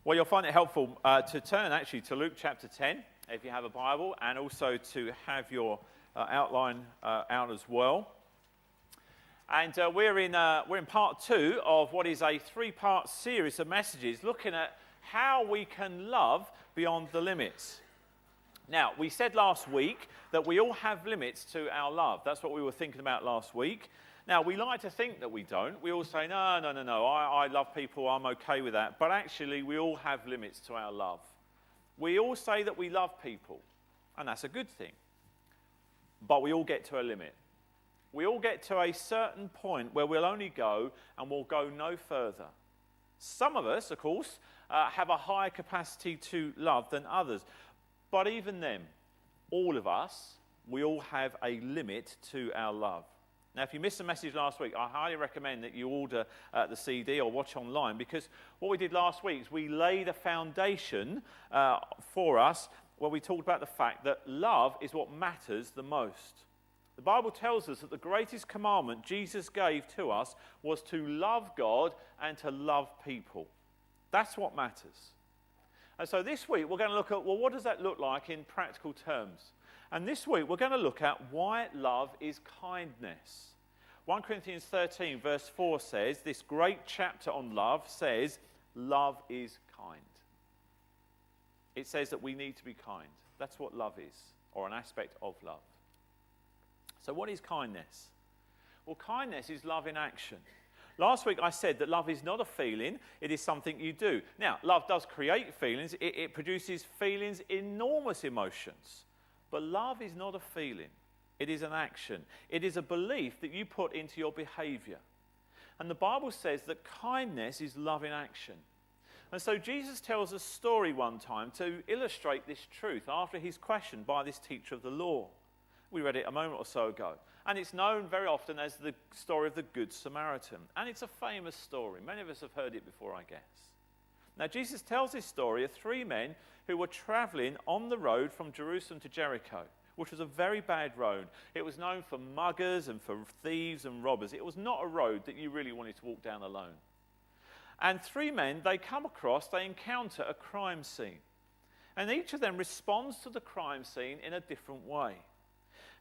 Well, you'll find it helpful to turn actually to Luke chapter 10, if you have a Bible, and also to have your outline out as well. And we're in part 2 of what is a 3-part series of messages looking at how we can love beyond the limits. Now, we said last week that we all have limits to our love. That's what we were thinking about last week. Now, we like to think that we don't. We all say, no, I love people, I'm okay with that. But actually, we all have limits to our love. We all say that we love people, and that's a good thing. But we all get to a limit. We all get to a certain point where we'll only go and we'll go no further. Some of us, of course, have a higher capacity to love than others. But even then, all of us, we all have a limit to our love. Now, if you missed the message last week, I highly recommend that you order the CD or watch online, because what we did last week is we laid a foundation for us where we talked about the fact that love is what matters the most. The Bible tells us that the greatest commandment Jesus gave to us was to love God and to love people. That's what matters. And so this week we're going to look at, well, what does that look like in practical terms? And this week we're going to look at why love is kindness. 1 Corinthians 13 verse 4 says, this great chapter on love says, love is kind. It says that we need to be kind. That's what love is, or an aspect of love. So what is kindness? Well, kindness is love in action. Last week I said that love is not a feeling, it is something you do. Now, love does create feelings, it produces feelings, enormous emotions. But love is not a feeling, it is an action. It is a belief that you put into your behavior. And the Bible says that kindness is love in action. And so Jesus tells a story one time to illustrate this truth after he's questioned by this teacher of the law. We read it a moment or so ago. And it's known very often as the story of the Good Samaritan. And it's a famous story. Many of us have heard it before, I guess. Now, Jesus tells this story of 3 men who were traveling on the road from Jerusalem to Jericho, which was a very bad road. It was known for muggers and for thieves and robbers. It was not a road that you really wanted to walk down alone. And 3 men, they encounter a crime scene. And each of them responds to the crime scene in a different way.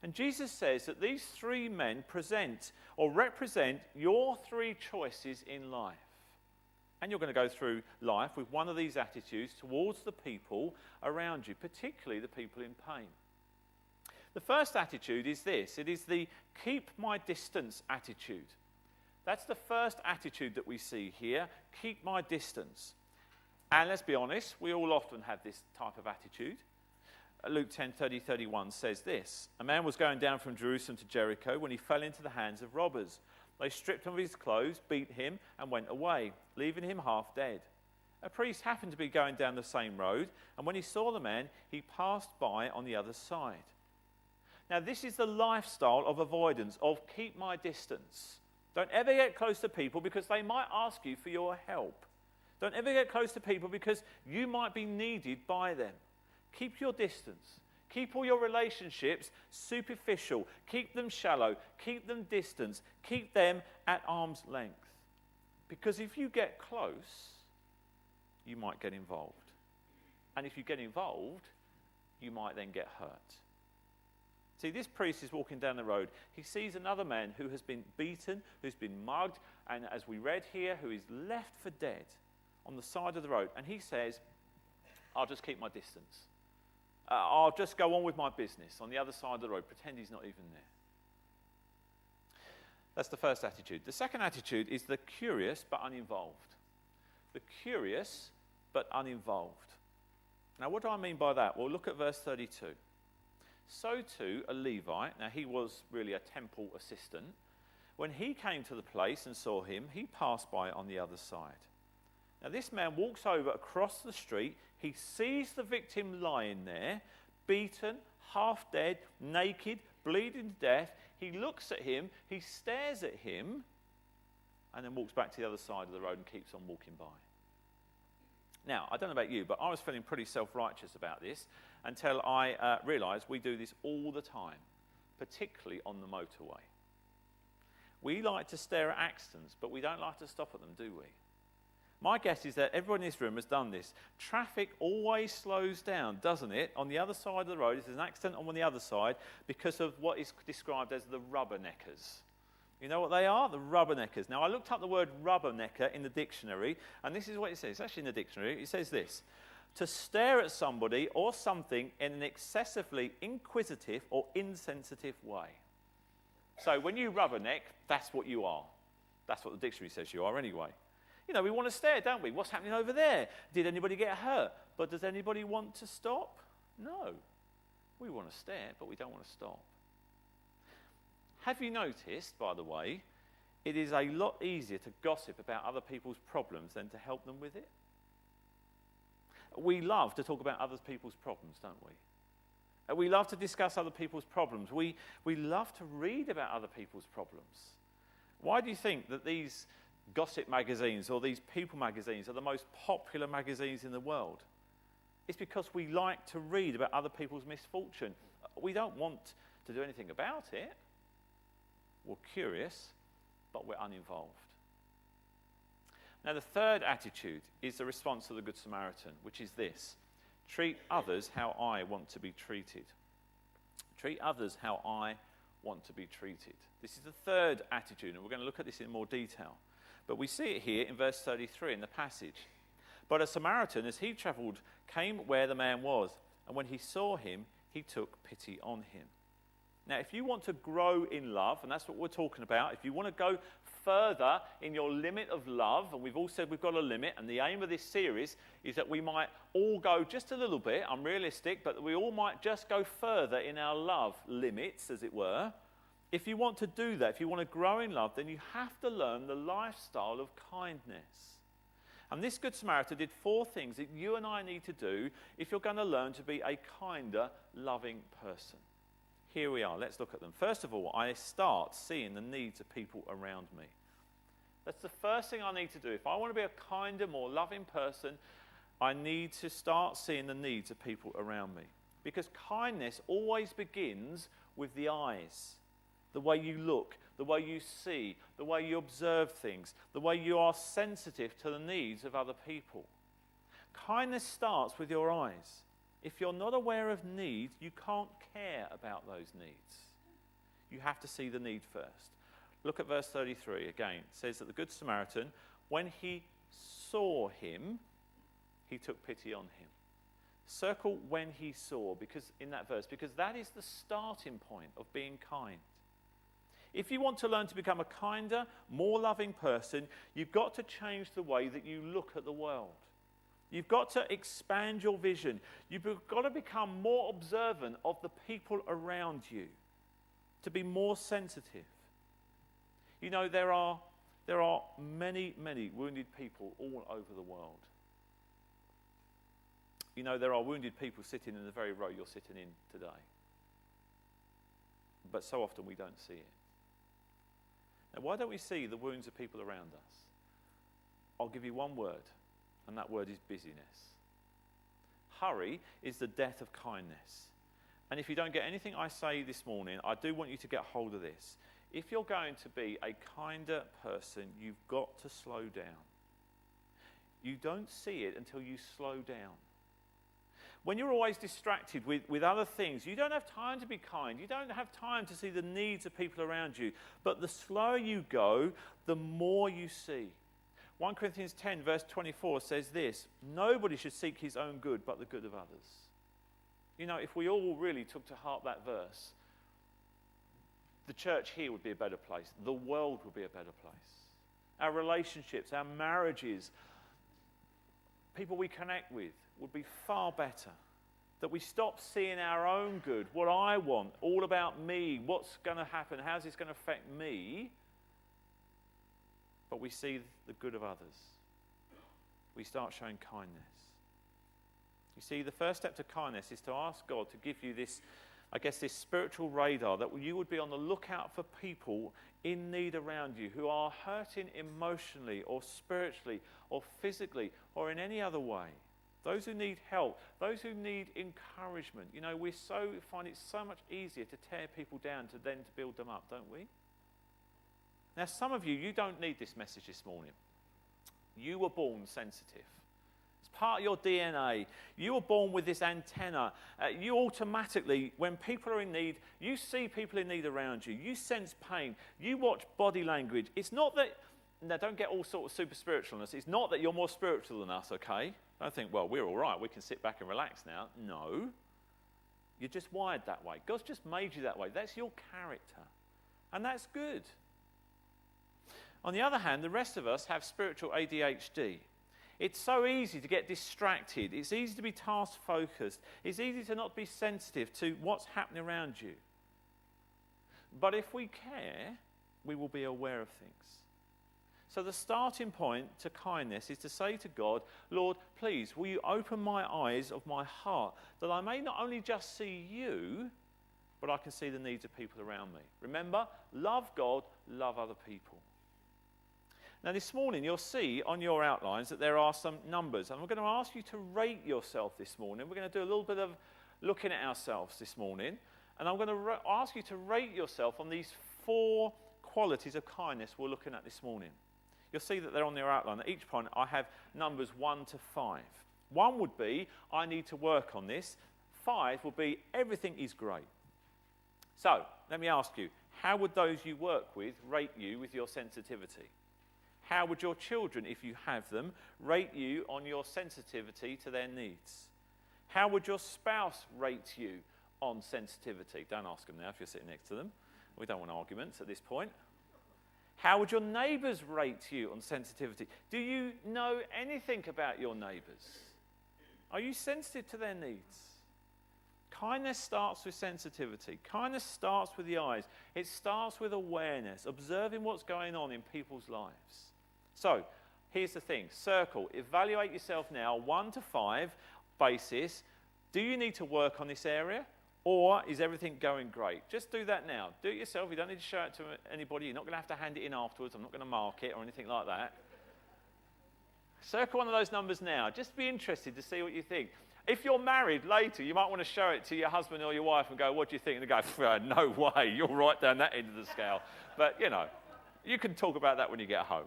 And Jesus says that these 3 men represent your 3 choices in life. And you're going to go through life with one of these attitudes towards the people around you, particularly the people in pain. The first attitude is this. It is the keep my distance attitude. That's the first attitude that we see here, keep my distance. And let's be honest, we all often have this type of attitude. Luke 10:30-31 says this. A man was going down from Jerusalem to Jericho when he fell into the hands of robbers. They stripped him of his clothes, beat him, and went away, leaving him half dead. A priest happened to be going down the same road, and when he saw the man, he passed by on the other side. Now, this is the lifestyle of avoidance, of keep my distance. Don't ever get close to people because they might ask you for your help. Don't ever get close to people because you might be needed by them. Keep your distance. Keep all your relationships superficial. Keep them shallow. Keep them distant. Keep them at arm's length. Because if you get close, you might get involved. And if you get involved, you might then get hurt. See, this priest is walking down the road. He sees another man who has been beaten, who's been mugged, and as we read here, who is left for dead on the side of the road. And he says, I'll just keep my distance. I'll just go on with my business on the other side of the road, pretend he's not even there. That's the first attitude. The second attitude is the curious but uninvolved. The curious but uninvolved. Now, what do I mean by that? Well, look at verse 32. So too, a Levite, now he was really a temple assistant, when he came to the place and saw him, he passed by on the other side. Now, this man walks over across the street. He sees the victim lying there, beaten, half dead, naked, bleeding to death. He looks at him, he stares at him, and then walks back to the other side of the road and keeps on walking by. Now, I don't know about you, but I was feeling pretty self-righteous about this until I realised we do this all the time, particularly on the motorway. We like to stare at accidents, but we don't like to stop at them, do we? My guess is that everyone in this room has done this. Traffic always slows down, doesn't it? On the other side of the road, if there's an accident on the other side, because of what is described as the rubberneckers. You know what they are? The rubberneckers. Now, I looked up the word rubbernecker in the dictionary, and this is what it says. It's actually in the dictionary. It says this: to stare at somebody or something in an excessively inquisitive or insensitive way. So when you rubberneck, that's what you are. That's what the dictionary says you are anyway. You know, we want to stare, don't we? What's happening over there? Did anybody get hurt? But does anybody want to stop? No. We want to stare, but we don't want to stop. Have you noticed, by the way, it is a lot easier to gossip about other people's problems than to help them with it? We love to talk about other people's problems, don't we? We love to discuss other people's problems. We love to read about other people's problems. Why do you think that these gossip magazines or these people magazines are the most popular magazines in the world? It's because we like to read about other people's misfortune. We don't want to do anything about it. We're curious, but we're uninvolved. Now, the third attitude is the response of the Good Samaritan, which is this: treat others how I want to be treated. Treat others how I want to be treated. This is the third attitude, and we're going to look at this in more detail. But we see it here in verse 33 in the passage. But a Samaritan, as he travelled, came where the man was, and when he saw him, he took pity on him. Now, if you want to grow in love, and that's what we're talking about, if you want to go further in your limit of love, and we've all said we've got a limit, and the aim of this series is that we might all go just a little bit, I'm realistic, but we all might just go further in our love limits, as it were. If you want to do that, if you want to grow in love, then you have to learn the lifestyle of kindness. And this Good Samaritan did 4 things that you and I need to do if you're going to learn to be a kinder, loving person. Here we are. Let's look at them. First of all, I start seeing the needs of people around me. That's the first thing I need to do. If I want to be a kinder, more loving person, I need to start seeing the needs of people around me. Because kindness always begins with the eyes. The way you look, the way you see, the way you observe things, the way you are sensitive to the needs of other people. Kindness starts with your eyes. If you're not aware of needs, you can't care about those needs. You have to see the need first. Look at verse 33 again. It says that the Good Samaritan, when he saw him, he took pity on him. Circle when he saw, because in that verse, because that is the starting point of being kind. If you want to learn to become a kinder, more loving person, you've got to change the way that you look at the world. You've got to expand your vision. You've got to become more observant of the people around you, to be more sensitive. You know, there are many, many wounded people all over the world. You know, there are wounded people sitting in the very row you're sitting in today. But so often we don't see it. Now, why don't we see the wounds of people around us? I'll give you one word, and that word is busyness. Hurry is the death of kindness. And if you don't get anything I say this morning, I do want you to get hold of this. If you're going to be a kinder person, you've got to slow down. You don't see it until you slow down. When you're always distracted with other things, you don't have time to be kind. You don't have time to see the needs of people around you. But the slower you go, the more you see. 1 Corinthians 10 verse 24 says this: nobody should seek his own good, but the good of others. You know, if we all really took to heart that verse, the church here would be a better place. The world would be a better place. Our relationships, our marriages, people we connect with would be far better. That we stop seeing our own good, what I want, all about me, what's going to happen, how's this going to affect me, but we see the good of others. We start showing kindness. You see, the first step to kindness is to ask God to give you this, I guess, this spiritual radar, that you would be on the lookout for people in need around you who are hurting emotionally or spiritually or physically or in any other way. Those who need help, those who need encouragement. You know, we find it so much easier to tear people down than to build them up, don't we? Now, some of you don't need this message this morning. You were born sensitive. It's part of your DNA. You were born with this antenna. You automatically, when people are in need, you see people in need around you. You sense pain. You watch body language. It's not that, now don't get all sort of super spiritual on us. It's not that you're more spiritual than us, okay? Don't think, well, we're all right. We can sit back and relax now. No. You're just wired that way. God's just made you that way. That's your character. And that's good. On the other hand, the rest of us have spiritual ADHD. It's so easy to get distracted. It's easy to be task-focused. It's easy to not be sensitive to what's happening around you. But if we care, we will be aware of things. So the starting point to kindness is to say to God, Lord, please, will you open my eyes of my heart that I may not only just see you, but I can see the needs of people around me. Remember, love God, love other people. Now this morning you'll see on your outlines that there are some numbers, and we're going to ask you to rate yourself this morning. We're going to do a little bit of looking at ourselves this morning, and I'm going to ask you to rate yourself on these 4 qualities of kindness we're looking at this morning. You'll see that they're on your outline. At each point I have numbers 1 to 5. 1 would be, I need to work on this. 5 would be, everything is great. So, let me ask you, how would those you work with rate you with your sensitivity? How would your children, if you have them, rate you on your sensitivity to their needs? How would your spouse rate you on sensitivity? Don't ask them now if you're sitting next to them. We don't want arguments at this point. How would your neighbours rate you on sensitivity? Do you know anything about your neighbours? Are you sensitive to their needs? Kindness starts with sensitivity. Kindness starts with the eyes. It starts with awareness, observing what's going on in people's lives. So, here's the thing. Circle. Evaluate yourself now, 1 to 5 basis. Do you need to work on this area? Or is everything going great? Just do that now. Do it yourself. You don't need to show it to anybody. You're not going to have to hand it in afterwards. I'm not going to mark it or anything like that. Circle one of those numbers now. Just be interested to see what you think. If you're married later, you might want to show it to your husband or your wife and go, what do you think? And they go, no way, you're right down that end of the scale. But, you know, you can talk about that when you get home.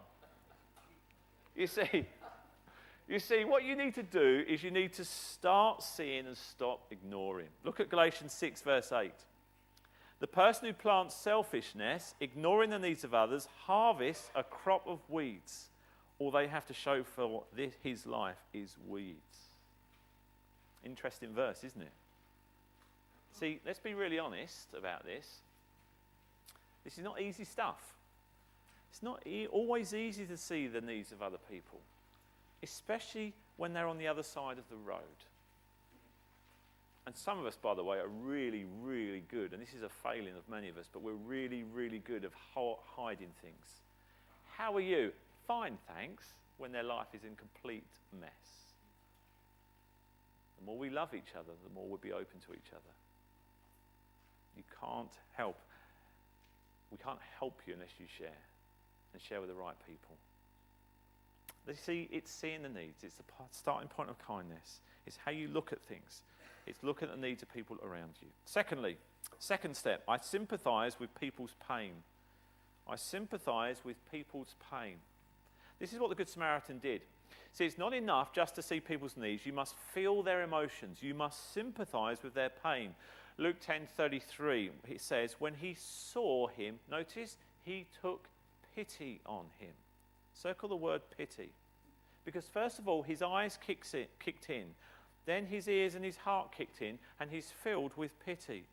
You see, what you need to do is you need to start seeing and stop ignoring. Look at Galatians 6, verse 8. The person who plants selfishness, ignoring the needs of others, harvests a crop of weeds. All they have to show for his life is weeds. Interesting verse, isn't it? See, let's be really honest about this. This is not easy stuff. It's not always easy to see the needs of other people, especially when they're on the other side of the road. And some of us, by the way, are really, really good, and this is a failing of many of us, but we're really, really good at hiding things. How are you? Fine, thanks, when their life is in complete mess. The more we love each other, the more we'll be open to each other. You can't help. We can't help you unless you share, and share with the right people. You see, it's seeing the needs. It's the starting point of kindness. It's how you look at things. It's looking at the needs of people around you. Secondly, second step, I sympathise with people's pain. I sympathise with people's pain. This is what the Good Samaritan did. See, it's not enough just to see people's needs. You must feel their emotions. You must sympathise with their pain. Luke 10:33, it says, when he saw him, notice, he took pity on him. Circle the word pity. Because first of all, his eyes kicked in. Then his ears and his heart kicked in, and he's filled with pity.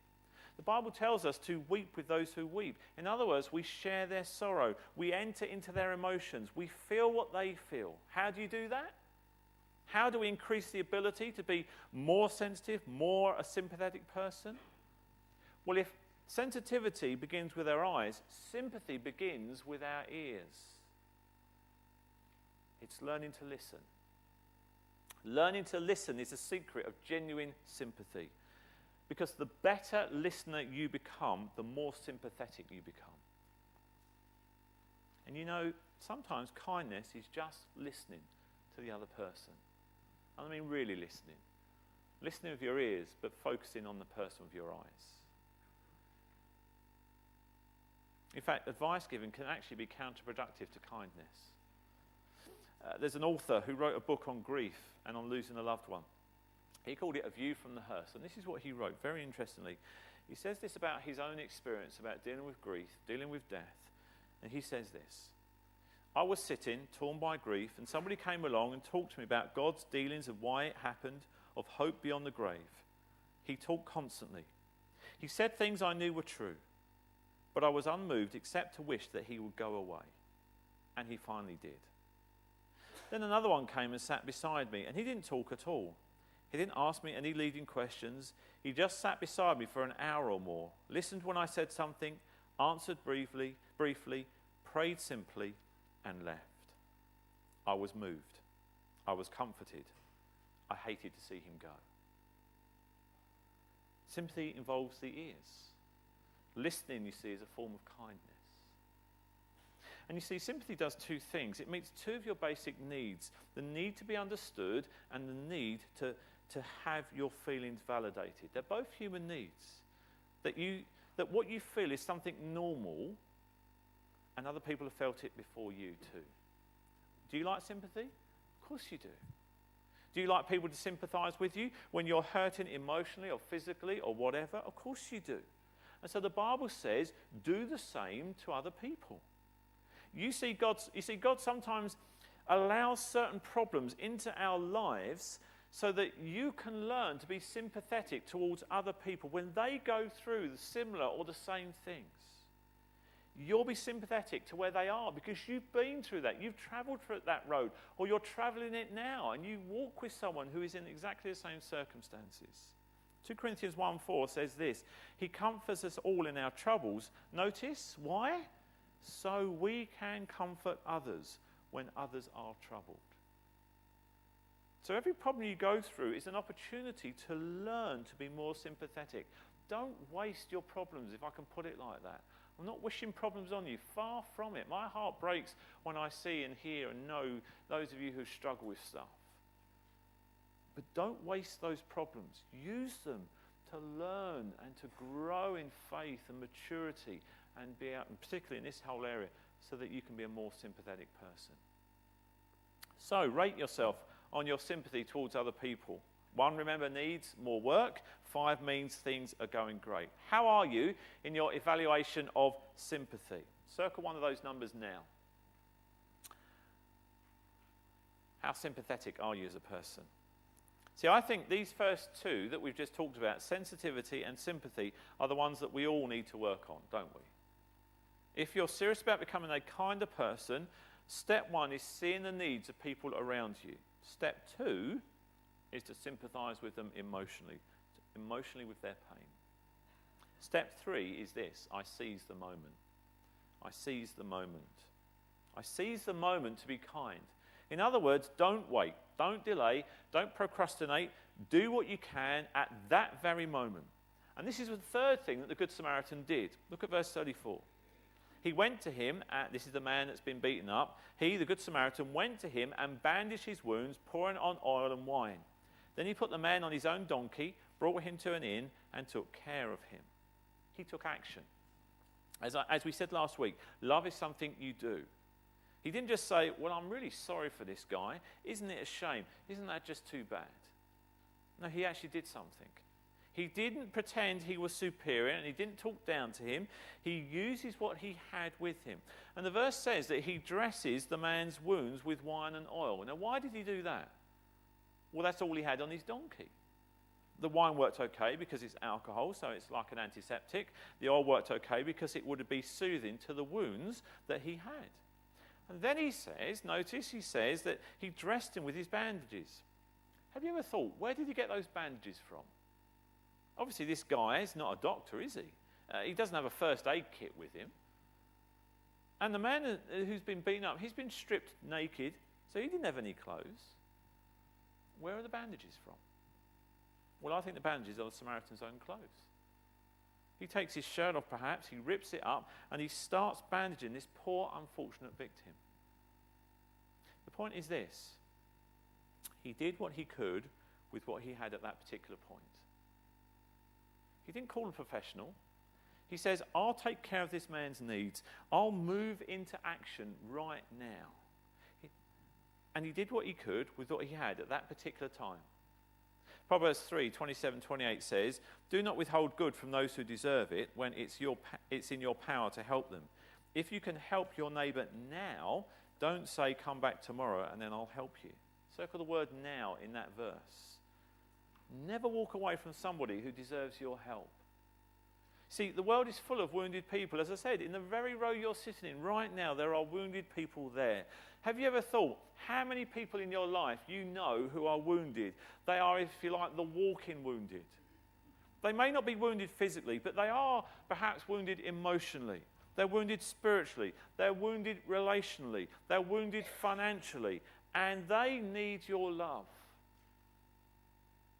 The Bible tells us to weep with those who weep. In other words, we share their sorrow. We enter into their emotions. We feel what they feel. How do you do that? How do we increase the ability to be more sensitive, more a sympathetic person? Well, if sensitivity begins with our eyes, sympathy begins with our ears. It's learning to listen. Learning to listen is a secret of genuine sympathy. Because the better listener you become, the more sympathetic you become. And you know, sometimes kindness is just listening to the other person. I mean really listening. Listening with your ears, but focusing on the person with your eyes. In fact, advice giving can actually be counterproductive to kindness. there's an author who wrote a book on grief and on losing a loved one. He called it A View from the Hearse, and this is what he wrote, very interestingly. He says this about his own experience, about dealing with grief, dealing with death, and he says this: I was sitting, torn by grief, and somebody came along and talked to me about God's dealings of why it happened, of hope beyond the grave. He talked constantly. He said things I knew were true, but I was unmoved except to wish that he would go away. And he finally did. Then another one came and sat beside me, and he didn't talk at all. He didn't ask me any leading questions. He just sat beside me for an hour or more, listened when I said something, answered briefly, prayed simply, and left. I was moved. I was comforted. I hated to see him go. Sympathy involves the ears. Listening, you see, is a form of kindness. And you see, sympathy does two things. It meets two of your basic needs: the need to be understood and the need to have your feelings validated. They're both human needs. That what you feel is something normal, and other people have felt it before you too. Do you like sympathy? Of course you do. Do you like people to sympathise with you when you're hurting emotionally or physically or whatever? Of course you do. And so the Bible says, do the same to other people. You see, God sometimes allows certain problems into our lives so that you can learn to be sympathetic towards other people when they go through the similar or the same things. You'll be sympathetic to where they are because you've been through that. You've travelled through that road, or you're travelling it now, and you walk with someone who is in exactly the same circumstances. 2 Corinthians 1:4 says this: He comforts us all in our troubles. Notice, why? So we can comfort others when others are troubled. So every problem you go through is an opportunity to learn to be more sympathetic. Don't waste your problems, if I can put it like that. I'm not wishing problems on you, far from it. My heart breaks when I see and hear and know those of you who struggle with stuff. But don't waste those problems. Use them to learn and to grow in faith and maturity and be out, and particularly in this whole area, so that you can be a more sympathetic person. So rate yourself on your sympathy towards other people. 1, remember, needs more work. 5 means things are going great. How are you in your evaluation of sympathy? Circle one of those numbers now. How sympathetic are you as a person? See, I think these first two that we've just talked about, sensitivity and sympathy, are the ones that we all need to work on, don't we? If you're serious about becoming a kinder person, step 1 is seeing the needs of people around you. Step 2 is to sympathise with them emotionally with their pain. Step 3 is this: I seize the moment. I seize the moment. I seize the moment to be kind. In other words, don't wait, don't delay, don't procrastinate. Do what you can at that very moment. And this is the third thing that the Good Samaritan did. Look at verse 34. He went to him, this is the man that's been beaten up. He, the Good Samaritan, went to him and bandaged his wounds, pouring on oil and wine. Then he put the man on his own donkey, brought him to an inn, and took care of him. He took action. As we said last week, love is something you do. He didn't just say, well, I'm really sorry for this guy. Isn't it a shame? Isn't that just too bad? No, he actually did something. He didn't pretend he was superior, and he didn't talk down to him. He uses what he had with him. And the verse says that he dresses the man's wounds with wine and oil. Now, why did he do that? Well, that's all he had on his donkey. The wine worked okay because it's alcohol, so it's like an antiseptic. The oil worked okay because it would be soothing to the wounds that he had. And then he says, notice he says that he dressed him with his bandages. Have you ever thought, where did he get those bandages from? Obviously, this guy is not a doctor, is he? He doesn't have a first aid kit with him. And the man who's been beaten up, he's been stripped naked, so he didn't have any clothes. Where are the bandages from? Well, I think the bandages are the Samaritan's own clothes. He takes his shirt off, perhaps, he rips it up, and he starts bandaging this poor, unfortunate victim. The point is this: he did what he could with what he had at that particular point. He didn't call a professional. He says, I'll take care of this man's needs. I'll move into action right now. And he did what he could with what he had at that particular time. Proverbs 3:27-28 says, "Do not withhold good from those who deserve it when it's in your power to help them. If you can help your neighbor now, don't say, 'Come back tomorrow and then I'll help you.'" Circle the word "now" in that verse. Never walk away from somebody who deserves your help. See, the world is full of wounded people. As I said, in the very row you're sitting in right now, there are wounded people there. Have you ever thought how many people in your life you know who are wounded? They are, if you like, the walking wounded. They may not be wounded physically, but they are perhaps wounded emotionally. They're wounded spiritually. They're wounded relationally. They're wounded financially. And they need your love.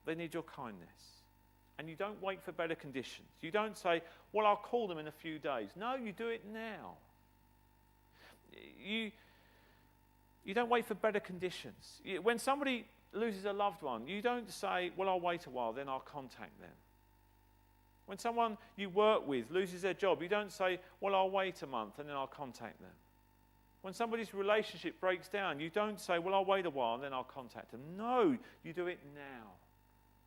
They need your kindness. And you don't wait for better conditions. You don't say, "Well, I'll call them in a few days." No, you do it now. You don't wait for better conditions. When somebody loses a loved one, you don't say, "Well, I'll wait a while, then I'll contact them." When someone you work with loses their job, you don't say, "Well, I'll wait a month and then I'll contact them." When somebody's relationship breaks down, you don't say, "Well, I'll wait a while and then I'll contact them." No, you do it now.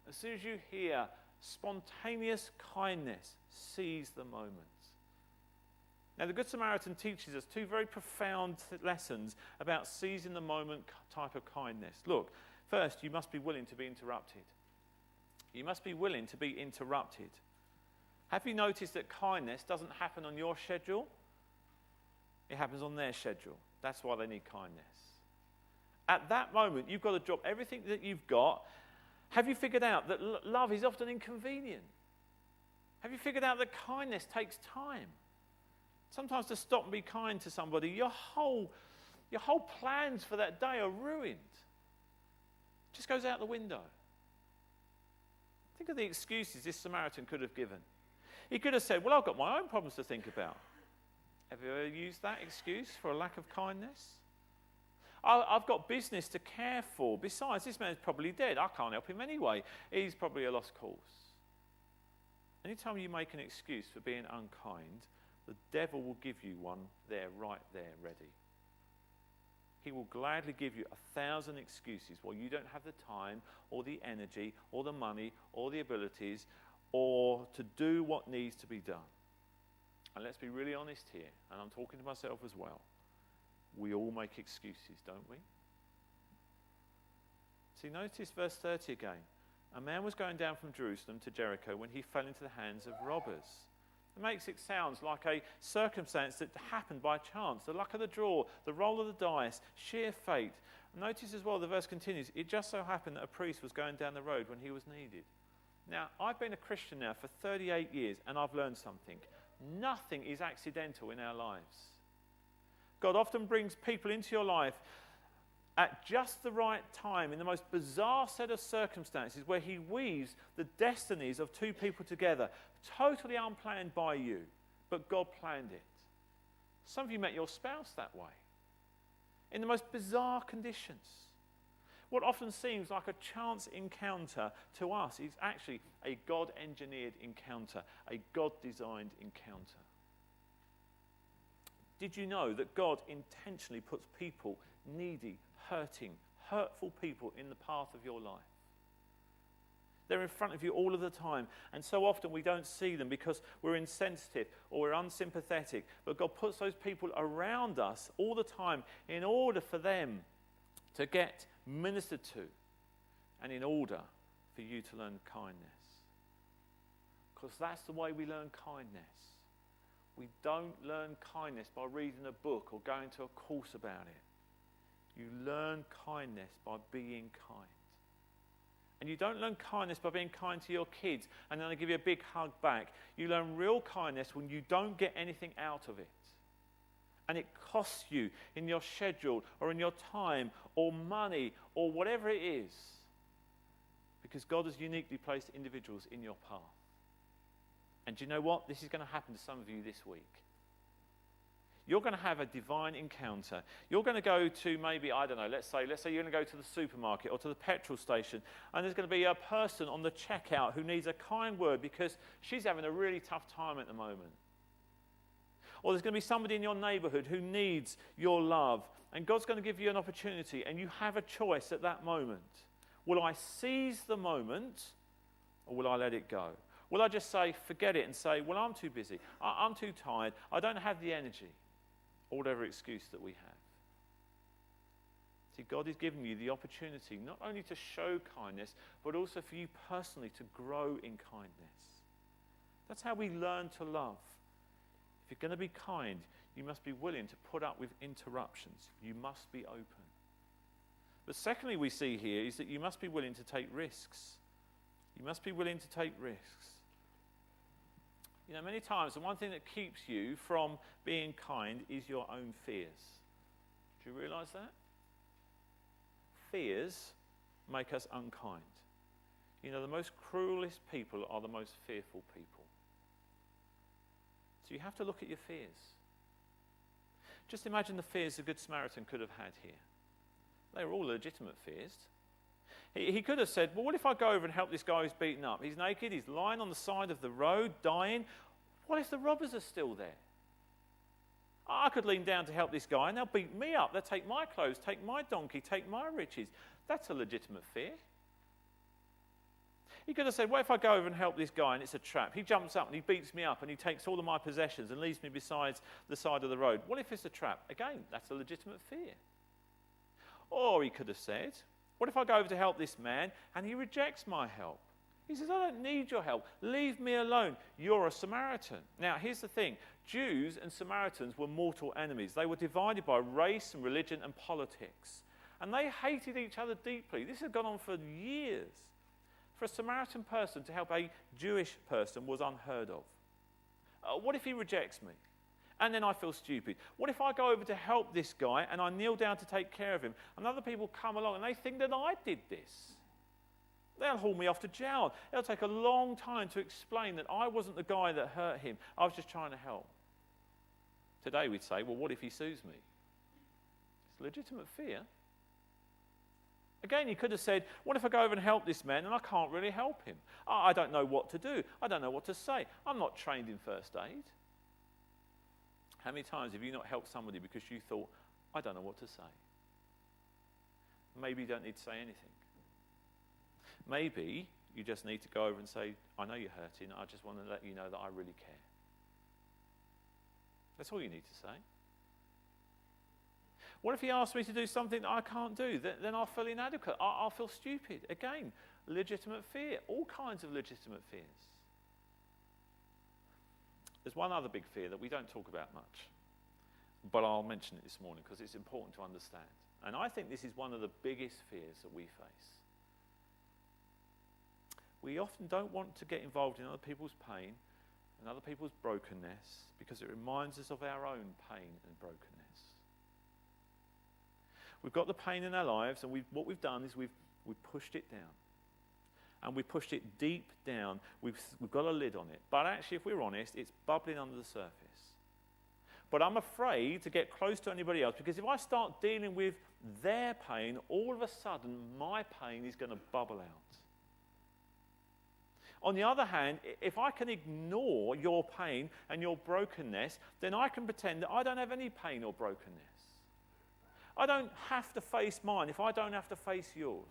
As soon as you hear spontaneous kindness, seize the moment. Now, the Good Samaritan teaches us two very profound lessons about seizing the moment type of kindness. Look, first, you must be willing to be interrupted. You must be willing to be interrupted. Have you noticed that kindness doesn't happen on your schedule? It happens on their schedule. That's why they need kindness. At that moment, you've got to drop everything that you've got. Have you figured out that love is often inconvenient? Have you figured out that kindness takes time? Sometimes to stop and be kind to somebody, your whole plans for that day are ruined. It just goes out the window. Think of the excuses this Samaritan could have given. He could have said, "Well, I've got my own problems to think about." Have you ever used that excuse for a lack of kindness? "I've got business to care for. Besides, this man's probably dead. I can't help him anyway. He's probably a lost cause." Anytime you make an excuse for being unkind, the devil will give you one right there, ready. He will gladly give you 1,000 excuses while you don't have the time or the energy or the money or the abilities or to do what needs to be done. And let's be really honest here, and I'm talking to myself as well. We all make excuses, don't we? See, notice verse 30 again. "A man was going down from Jerusalem to Jericho when he fell into the hands of robbers." It makes it sound like a circumstance that happened by chance, the luck of the draw, the roll of the dice, sheer fate. Notice as well, the verse continues, "It just so happened that a priest was going down the road when he was needed." Now, I've been a Christian now for 38 years, and I've learned something. Nothing is accidental in our lives. God often brings people into your life at just the right time in the most bizarre set of circumstances where he weaves the destinies of two people together, totally unplanned by you, but God planned it. Some of you met your spouse that way, in the most bizarre conditions. What often seems like a chance encounter to us is actually a God-engineered encounter, a God-designed encounter. Did you know that God intentionally puts people, needy, hurting, hurtful people in the path of your life? They're in front of you all of the time, and so often we don't see them because we're insensitive or we're unsympathetic, but God puts those people around us all the time in order for them to get ministered to and in order for you to learn kindness. Because that's the way we learn kindness. We don't learn kindness by reading a book or going to a course about it. You learn kindness by being kind. And you don't learn kindness by being kind to your kids and then they give you a big hug back. You learn real kindness when you don't get anything out of it. And it costs you in your schedule or in your time or money or whatever it is. Because God has uniquely placed individuals in your path. And do you know what? This is going to happen to some of you this week. You're going to have a divine encounter. You're going to go to maybe, I don't know, let's say you're going to go to the supermarket or to the petrol station, and there's going to be a person on the checkout who needs a kind word because she's having a really tough time at the moment. Or there's going to be somebody in your neighborhood who needs your love And God's going to give you an opportunity, and you have a choice at that moment. Will I seize the moment, or will I let it go? Will I just say, forget it, and say, well, I'm too busy, I'm too tired, I don't have the energy, or whatever excuse that we have. See, God has given you the opportunity not only to show kindness, but also for you personally to grow in kindness. That's how we learn to love. If you're going to be kind, you must be willing to put up with interruptions. You must be open. But secondly, we see here is that you must be willing to take risks. You must be willing to take risks. You know, many times the one thing that keeps you from being kind is your own fears. Do you realise that? Fears make us unkind. You know, the most cruelest people are the most fearful people. So you have to look at your fears. Just imagine the fears the Good Samaritan could have had here. They were all legitimate fears. He could have said, well, what if I go over and help this guy who's beaten up? He's naked, he's lying on the side of the road, dying. What if the robbers are still there? I could lean down to help this guy and they'll beat me up. They'll take my clothes, take my donkey, take my riches. That's a legitimate fear. He could have said, what if I go over and help this guy and it's a trap? He jumps up and he beats me up and he takes all of my possessions and leaves me beside the side of the road. What if it's a trap? Again, that's a legitimate fear. Or he could have said, what if I go over to help this man and he rejects my help? He says, I don't need your help. Leave me alone. You're a Samaritan. Now, here's the thing. Jews and Samaritans were mortal enemies. They were divided by race and religion and politics. And they hated each other deeply. This had gone on for years. For a Samaritan person to help a Jewish person was unheard of. What if he rejects me? And then I feel stupid. What if I go over to help this guy and I kneel down to take care of him and other people come along and they think that I did this? They'll haul me off to jail. It'll take a long time to explain that I wasn't the guy that hurt him. I was just trying to help. Today we'd say, well, what if he sues me? It's a legitimate fear. Again, he could have said, what if I go over and help this man and I can't really help him? I don't know what to do. I don't know what to say. I'm not trained in first aid. How many times have you not helped somebody because you thought, I don't know what to say? Maybe you don't need to say anything. Maybe you just need to go over and say, I know you're hurting. I just want to let you know that I really care. That's all you need to say. What if he asks me to do something that I can't do? Then I'll feel inadequate. I'll feel stupid. Again, legitimate fear. All kinds of legitimate fears. There's one other big fear that we don't talk about much, but I'll mention it this morning because it's important to understand. And I think this is one of the biggest fears that we face. We often don't want to get involved in other people's pain and other people's brokenness because it reminds us of our own pain and brokenness. We've got the pain in our lives, and what we've done is we've pushed it down. And we pushed it deep down. We've got a lid on it. But actually, if we're honest, it's bubbling under the surface. But I'm afraid to get close to anybody else because if I start dealing with their pain, all of a sudden, my pain is going to bubble out. On the other hand, if I can ignore your pain and your brokenness, then I can pretend that I don't have any pain or brokenness. I don't have to face mine if I don't have to face yours.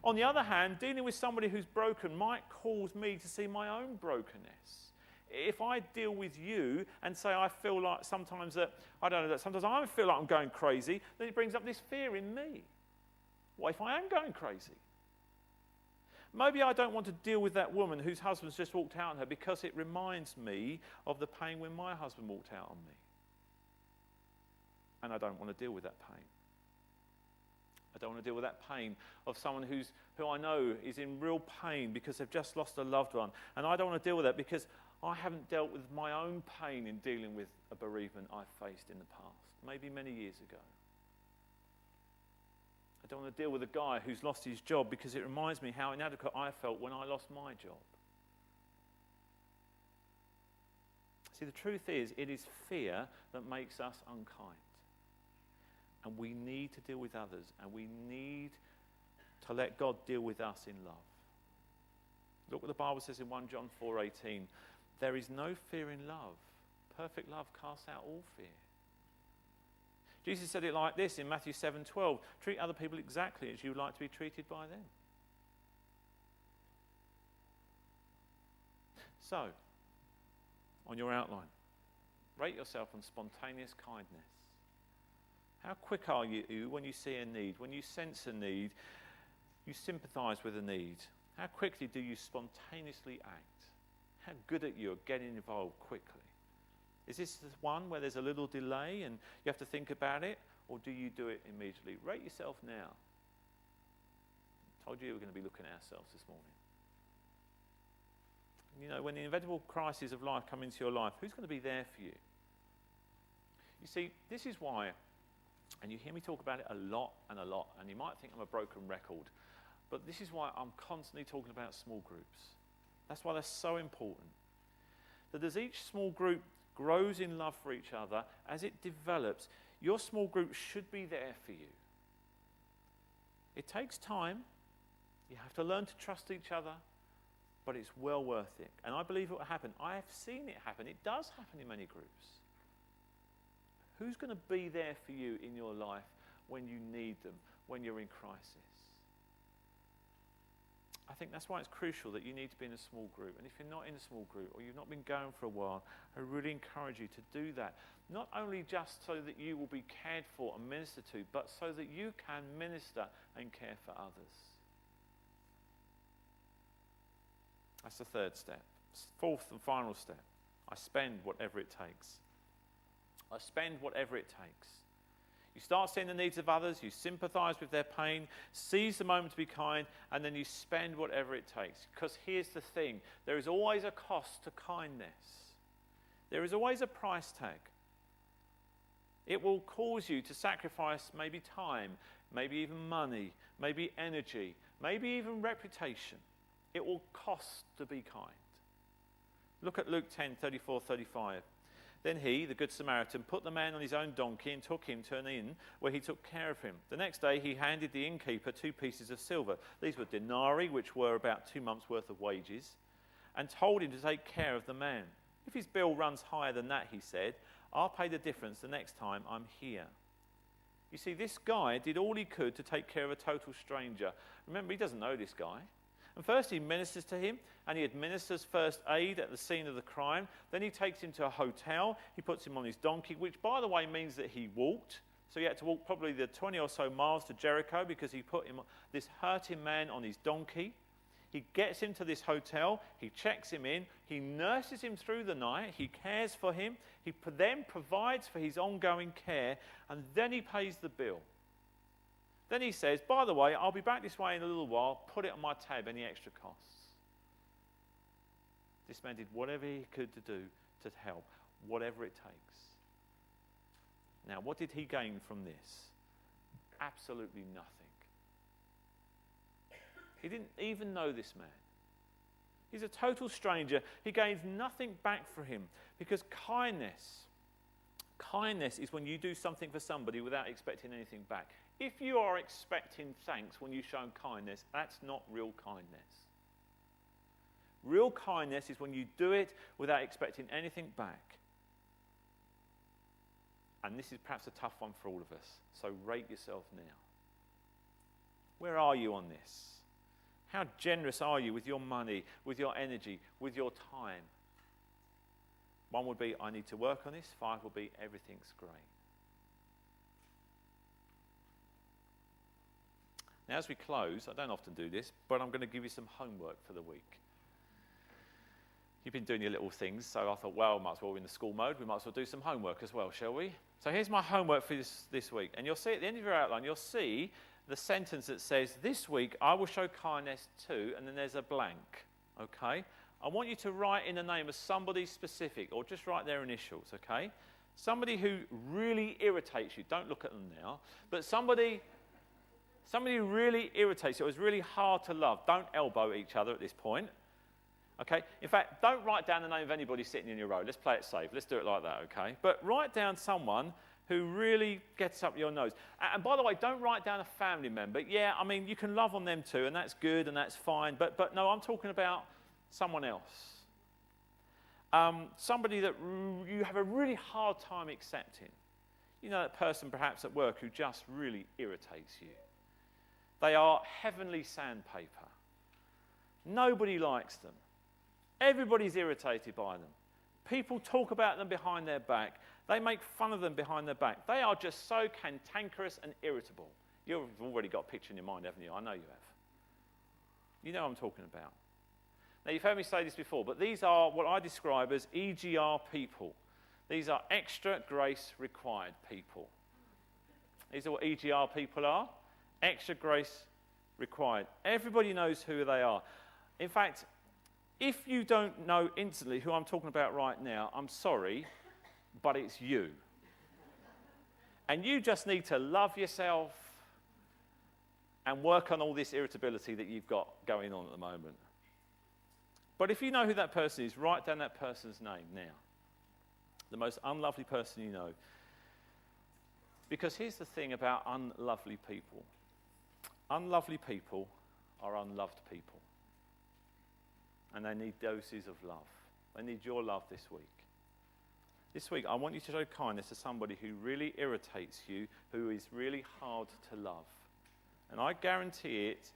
On the other hand, dealing with somebody who's broken might cause me to see my own brokenness. If I deal with you and say I feel like sometimes that, I don't know, that sometimes I feel like I'm going crazy, then it brings up this fear in me. What if I am going crazy? Maybe I don't want to deal with that woman whose husband's just walked out on her because it reminds me of the pain when my husband walked out on me. And I don't want to deal with that pain. I don't want to deal with that pain of someone who I know is in real pain because they've just lost a loved one. And I don't want to deal with that because I haven't dealt with my own pain in dealing with a bereavement I faced in the past, maybe many years ago. I don't want to deal with a guy who's lost his job because it reminds me how inadequate I felt when I lost my job. See, the truth is, it is fear that makes us unkind. And we need to deal with others, and we need to let God deal with us in love. Look what the Bible says in 1 John 4:18. There is no fear in love. Perfect love casts out all fear. Jesus said it like this in Matthew 7:12, treat other people exactly as you would like to be treated by them. So, on your outline, rate yourself on spontaneous kindness. How quick are you when you see a need? When you sense a need, you sympathise with a need. How quickly do you spontaneously act? How good at you at getting involved quickly? Is this the one where there's a little delay and you have to think about it, or do you do it immediately? Rate yourself now. I told you we were going to be looking at ourselves this morning. You know, when the inevitable crises of life come into your life, who's going to be there for you? You see, this is why, and you hear me talk about it a lot, and you might think I'm a broken record, but this is why I'm constantly talking about small groups. That's why they're so important. That as each small group grows in love for each other, as it develops, your small group should be there for you. It takes time. You have to learn to trust each other, but it's well worth it. And I believe it will happen. I have seen it happen. It does happen in many groups. Who's going to be there for you in your life when you need them, when you're in crisis? I think that's why it's crucial that you need to be in a small group. And if you're not in a small group, or you've not been going for a while, I really encourage you to do that. Not only just so that you will be cared for and ministered to, but so that you can minister and care for others. That's the third step. Fourth and final step. I spend whatever it takes. I spend whatever it takes. You start seeing the needs of others, you sympathise with their pain, seize the moment to be kind, and then you spend whatever it takes. Because here's the thing, there is always a cost to kindness. There is always a price tag. It will cause you to sacrifice maybe time, maybe even money, maybe energy, maybe even reputation. It will cost to be kind. Look at Luke 10:34-35. Then he, the Good Samaritan, put the man on his own donkey and took him to an inn where he took care of him. The next day he handed the innkeeper 2 pieces of silver. These were denarii, which were about 2 months' worth of wages, and told him to take care of the man. If his bill runs higher than that, he said, I'll pay the difference the next time I'm here. You see, this guy did all he could to take care of a total stranger. Remember, he doesn't know this guy. And first he ministers to him, and he administers first aid at the scene of the crime. Then he takes him to a hotel. He puts him on his donkey, which, by the way, means that he walked. So he had to walk probably the 20 or so miles to Jericho because he put him, this hurting man, on his donkey. He gets him to this hotel. He checks him in. He nurses him through the night. He cares for him. He then provides for his ongoing care, and then he pays the bill. Then he says, by the way, I'll be back this way in a little while. Put it on my tab, any extra costs. This man did whatever he could to do to help, whatever it takes. Now, what did he gain from this? Absolutely nothing. He didn't even know this man. He's a total stranger. He gains nothing back for him because kindness is when you do something for somebody without expecting anything back. If you are expecting thanks when you show kindness, that's not real kindness. Real kindness is when you do it without expecting anything back. And this is perhaps a tough one for all of us, so rate yourself now. Where are you on this? How generous are you with your money, with your energy, with your time? 1 would be, I need to work on this. 5 would be, everything's great. Now, as we close, I don't often do this, but I'm going to give you some homework for the week. You've been doing your little things, so I thought, well, might as well, we're in the school mode, we might as well do some homework as well, shall we? So here's my homework for this week. And you'll see at the end of your outline, you'll see the sentence that says, this week I will show kindness to, and then there's a blank, okay? I want you to write in the name of somebody specific, or just write their initials, okay? Somebody who really irritates you. Don't look at them now. But somebody who really irritates you, it's really hard to love. Don't elbow each other at this point. Okay? In fact, don't write down the name of anybody sitting in your row. Let's play it safe. Let's do it like that, okay? But write down someone who really gets up your nose. And by the way, don't write down a family member. Yeah, I mean, you can love on them too, and that's good and that's fine. But no, I'm talking about someone else. Somebody that you have a really hard time accepting. You know that person perhaps at work who just really irritates you. They are heavenly sandpaper. Nobody likes them. Everybody's irritated by them. People talk about them behind their back. They make fun of them behind their back. They are just so cantankerous and irritable. You've already got a picture in your mind, haven't you? I know you have. You know what I'm talking about. Now, you've heard me say this before, but these are what I describe as EGR people. These are extra grace required people. These are what EGR people are. Extra grace required. Everybody knows who they are. In fact, if you don't know instantly who I'm talking about right now, I'm sorry, but it's you. And you just need to love yourself and work on all this irritability that you've got going on at the moment. But if you know who that person is, write down that person's name now. The most unlovely person you know. Because here's the thing about unlovely people. Unlovely people are unloved people. And they need doses of love. They need your love this week. This week, I want you to show kindness to somebody who really irritates you, who is really hard to love. And I guarantee it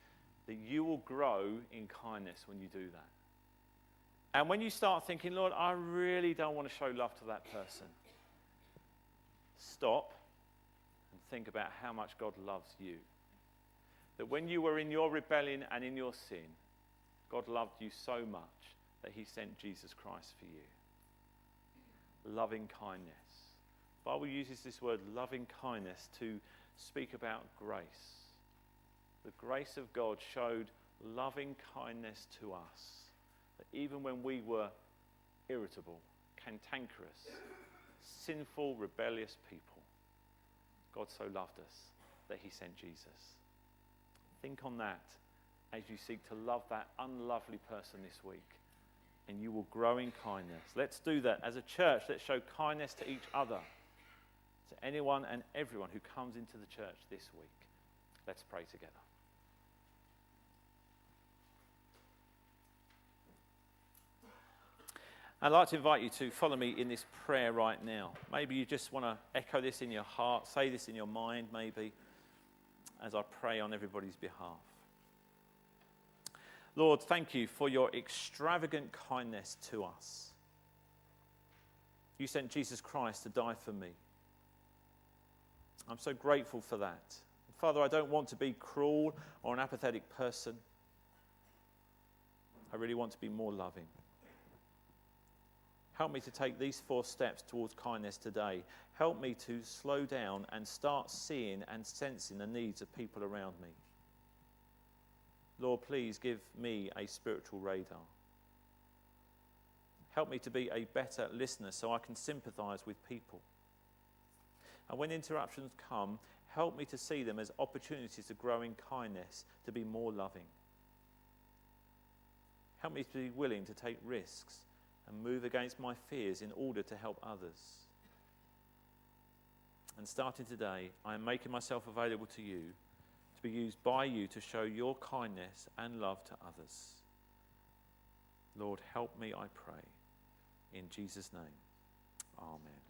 that you will grow in kindness when you do that. And when you start thinking, Lord, I really don't want to show love to that person, stop and think about how much God loves you. That when you were in your rebellion and in your sin, God loved you so much that he sent Jesus Christ for you. Loving kindness. The Bible uses this word loving kindness to speak about grace. The grace of God showed loving kindness to us. That even when we were irritable, cantankerous, sinful, rebellious people, God so loved us that he sent Jesus. Think on that as you seek to love that unlovely person this week, and you will grow in kindness. Let's do that. As a church, let's show kindness to each other, to anyone and everyone who comes into the church this week. Let's pray together. I'd like to invite you to follow me in this prayer right now. Maybe you just want to echo this in your heart, say this in your mind maybe, as I pray on everybody's behalf. Lord, thank you for your extravagant kindness to us. You sent Jesus Christ to die for me. I'm so grateful for that. Father, I don't want to be cruel or an apathetic person. I really want to be more loving. Help me to take these 4 steps towards kindness today. Help me to slow down and start seeing and sensing the needs of people around me. Lord, please give me a spiritual radar. Help me to be a better listener so I can sympathize with people. And when interruptions come, help me to see them as opportunities to grow in kindness, to be more loving. Help me to be willing to take risks and move against my fears in order to help others. And starting today, I am making myself available to you, to be used by you to show your kindness and love to others. Lord, help me, I pray. In Jesus' name, amen.